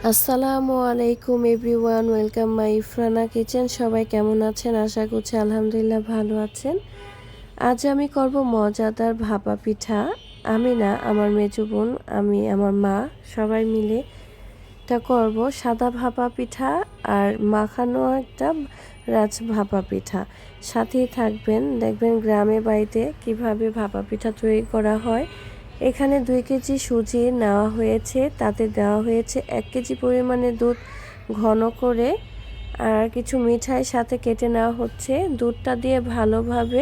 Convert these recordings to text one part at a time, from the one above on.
আসসালামু আলাইকুম everyone, welcome my ইফরানা kitchen. সবাই কেমন আছেন? আশা করছি আলহামদুলিল্লাহ ভালো আছেন। আজ আমি করব মজাদার ভাপা পিঠা। আমি না, আমার মেজো বোন, আমি, আমার মা সবাই মিলে এটা করব। সাদা ভাপা পিঠা আর মাখানো একটা ভাপা পিঠা। সাথেই থাকবেন, দেখবেন গ্রামে বাড়িতে কিভাবে ভাপা পিঠা তৈরি করা হয়। এখানে 2 কেজি সুজি নেওয়া হয়েছে, তাতে দেওয়া হয়েছে 1 কেজি পরিমাণে দুধ ঘন করে, আর কিছু মিঠাই সাথে কেটে নেওয়া হচ্ছে। দুধটা দিয়ে ভালোভাবে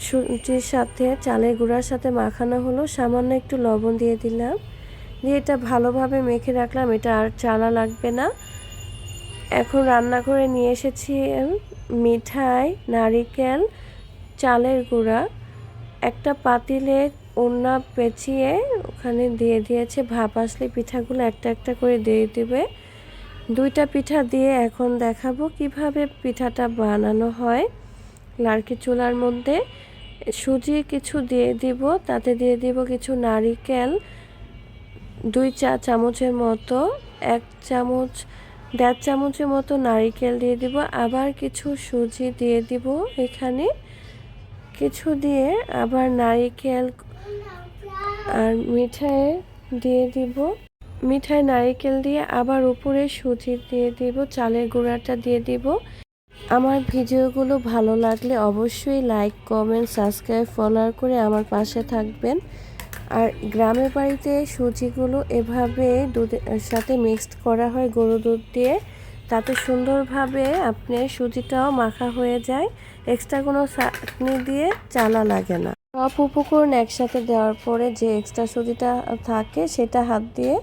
সুজির সাথে চালের গুঁড়ার সাথে মাখানো হলো। সামান্য একটু লবণ দিয়ে দিলাম, দিয়ে এটা ভালোভাবে মেখে রাখলাম। এটা আর চালা লাগবে না। এখন রান্না করে নিয়ে এসেছি মিঠাই, নারিকেল, চালের গুঁড়া। একটা পাতিলে ওড়না পেঁচিয়ে ওখানে দিয়ে দিয়েছে। ভাপ আসলে পিঠাগুলো একটা একটা করে দিয়ে দিবে। 2টা পিঠা দিয়ে এখন দেখাবো কিভাবে পিঠাটা বানানো হয়। লার্কি চুলার মধ্যে সুজি কিছু দিয়ে দিব, তাতে দিয়ে দিব কিছু নারিকেল, 2 চা চামচের মতো, 1 চামচ 1.5 চামচের মতো নারিকেল দিয়ে দিব। আবার কিছু সুজি দিয়ে দিব এখানে, কিছু দিয়ে আবার নারিকেল আর মিঠাই দিয়ে দিব। মিঠাই নারিকেল দিয়ে আবার উপরে সুজি দিয়ে দিব, চালের গুঁড়াটা দিয়ে দিব। আমার ভিডিওগুলো ভালো লাগলে অবশ্যই লাইক, কমেন্ট, সাবস্ক্রাইব, ফলো করে আমার পাশে থাকবেন। আর গ্রামের বাড়িতে সুজিগুলো এভাবে দুধের সাথে মিক্সড করা হয় গরুর দুধ দিয়ে, তাতে সুন্দরভাবে আপনার সুজিটাও মাখা হয়ে যায়। এক্সট্রা কোনো চাটনি দিয়ে চালা লাগে না। সব উপকরণ একসাথে দেওয়ার পরে যে এক্সট্রা সুজিটা থাকে সেটা হাত দিয়ে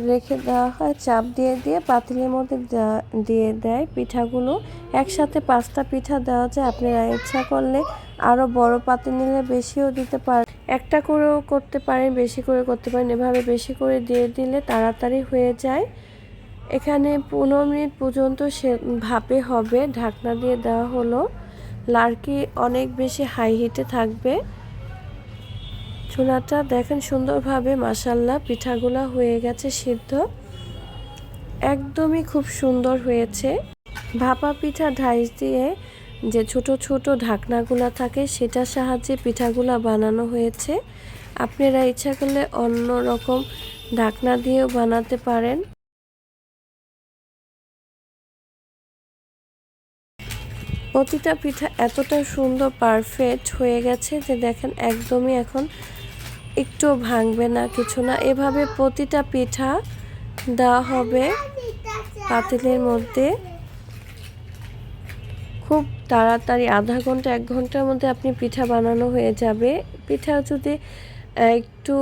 রেখে দেওয়া হয়, চাপ দিয়ে দিয়ে পাতিলের মধ্যে দিয়ে দেয় পিঠাগুলো। একসাথে 5টা পিঠা দেওয়া যায়। আপনারা ইচ্ছা করলে আরও বড় পাতিল নিলে বেশিও দিতে পারেন, একটা করেও করতে পারেন, বেশি করে করতে পারেন। এভাবে বেশি করে দিয়ে দিলে তাড়াতাড়ি হয়ে যায়। এখানে 15 মিনিট পর্যন্ত সে ভাপে হবে, ঢাকনা দিয়ে দেওয়া হলো। লার্কি অনেক বেশি হাই হিটে থাকবে। চুলাটা দেখেন সুন্দরভাবে মাশাআল্লাহ পিঠাগুলো হয়ে গেছে সিদ্ধ, একদমই খুব সুন্দর হয়েছে। ভাপা পিঠা ঢাইস দিয়ে যে ছোট ছোট ঢাকনাগুলো থাকে সেটার সাহায্যে পিঠাগুলো বানানো হয়েছে। আপনারা ইচ্ছা করলে অন্য রকম ঢাকনা দিয়েও বানাতে পারেন। প্রতিটা পিঠা এতটা সুন্দর পারফেক্ট হয়ে গেছে যে দেখেন একদমই এখন একটু ভাঙবে না, কিছু না। এভাবে প্রতিটা পিঠা দেওয়া হবে পাতিলের মধ্যে। খুব তাড়াতাড়ি আধা ঘন্টা 1 ঘন্টার মধ্যে আপনি পিঠা বানানো হয়ে যাবে। পিঠা যদি একটু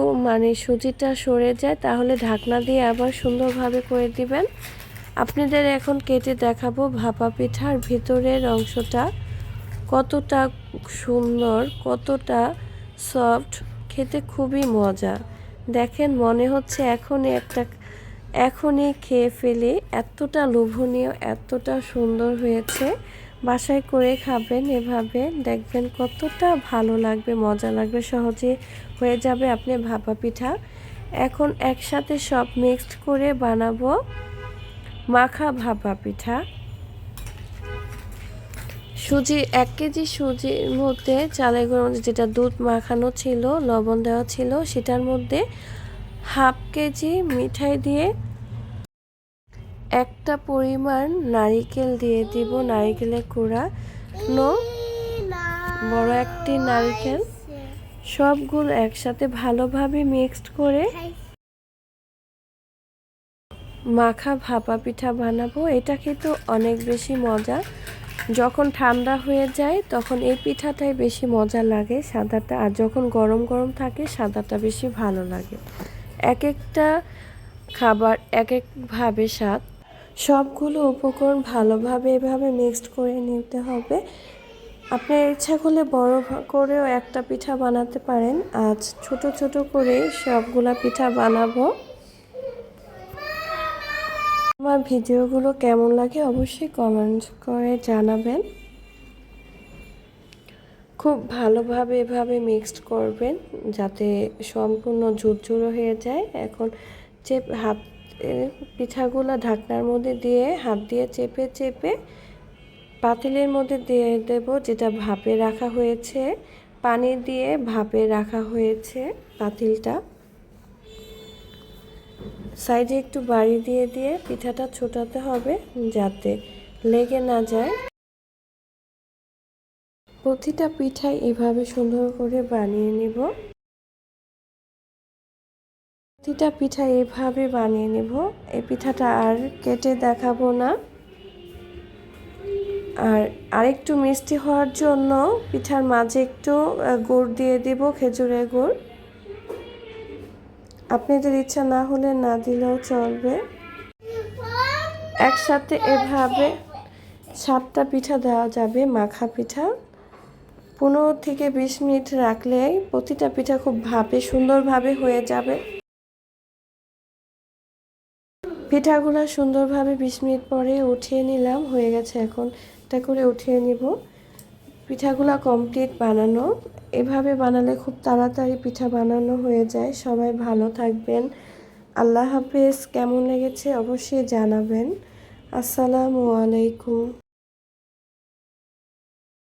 সুজিটা সরে যায় তাহলে ঢাকনা দিয়ে আবার সুন্দরভাবে করে দিবেন। আপনাদের এখন কেটে দেখাবো ভাপা পিঠার ভিতরের অংশটা কতটা সুন্দর, কতটা সফট, খেতে খুবই মজা। দেখেন মনে হচ্ছে এখনই খেয়ে ফেলি, এতটা লোভনীয়, এতটা সুন্দর হয়েছে। বাসায় করে খাবেন এভাবে, দেখবেন কতটা ভালো লাগবে, মজা লাগবে, সহজে হয়ে যাবে আপনি ভাপা পিঠা। এখন একসাথে সব মিক্সড করে বানাবো মাখা ভাপা পিঠা। সুজি 1 কেজি সুজির মধ্যে চালের গুঁড়োর মধ্যে যেটা দুধ মাখানো ছিল, লবণ দেওয়া ছিল, সেটার মধ্যে হাফ কেজি মিঠাই দিয়ে একটা পরিমাণ নারিকেল দিয়ে দিব, নারিকেলের কুড়ানো বড় একটি নারিকেল। সবগুলো একসাথে ভালোভাবে মিক্সড করে মাখা ভাপা পিঠা বানাবো। এটা কিন্তু অনেক বেশি মজা। যখন ঠান্ডা হয়ে যায় তখন এই পিঠাটাই বেশি মজা লাগে সাদাটা, আর যখন গরম গরম থাকে সাদাটা বেশি ভালো লাগে। এক একটা খাবার এক একভাবে স্বাদ। সবগুলো উপকরণ ভালোভাবে এভাবে মিক্সড করে নিতে হবে। আপনার ইচ্ছা করলে বড় করেও একটা পিঠা বানাতে পারেন। আজ ছোট ছোট করে সবগুলা পিঠা বানাবো। আমার ভিডিওগুলো কেমন লাগে অবশ্যই কমেন্ট করে জানাবেন। খুব ভালোভাবে এভাবে মিক্সড করবেন যাতে সম্পূর্ণ ঝুরঝুরো হয়ে যায়। এখন যে হাত পিঠাগুলো ঢাকনার মধ্যে দিয়ে হাত দিয়ে চেপে চেপে পাতিলের মধ্যে দিয়ে দেব, যেটা ভাপে রাখা হয়েছে। পানি দিয়ে ভাপে রাখা হয়েছে পাতিলটা। সাইডে একটু বাড়ি দিয়ে দিয়ে পিঠাটা ছোটাতে হবে যাতে লেগে না যায়। প্রতিটা পিঠাই এভাবে সুন্দর করে বানিয়ে নিব। প্রতিটা পিঠা এভাবে বানিয়ে নেব। এই পিঠাটা আর কেটে দেখাবো না। আর আরেকটু মিষ্টি হওয়ার জন্য পিঠার মাঝে একটু গুড় দিয়ে দিব, খেজুরের গুড়। আপনাদের ইচ্ছা না হলে না দিলেও চলবে। একসাথে এভাবে 7টা পিঠা দেওয়া যাবে, মাখা পিঠা। 15 থেকে 20 মিনিট রাখলেই প্রতিটা পিঠা খুব ভাবে সুন্দরভাবে হয়ে যাবে। পিঠাগুলো সুন্দরভাবে 20 মিনিট পরে উঠিয়ে নিলাম, হয়ে গেছে। এখন এটা করে উঠিয়ে নিব। পিঠাগুলো কমপ্লিট বানানো। এভাবে বানালে খুব তাড়াতাড়ি পিঠা বানানো হয়ে যায়। সবাই ভালো থাকবেন। আল্লাহ হাফেজ। কেমন লেগেছে অবশ্যই জানাবেন। আসসালামু আলাইকুম।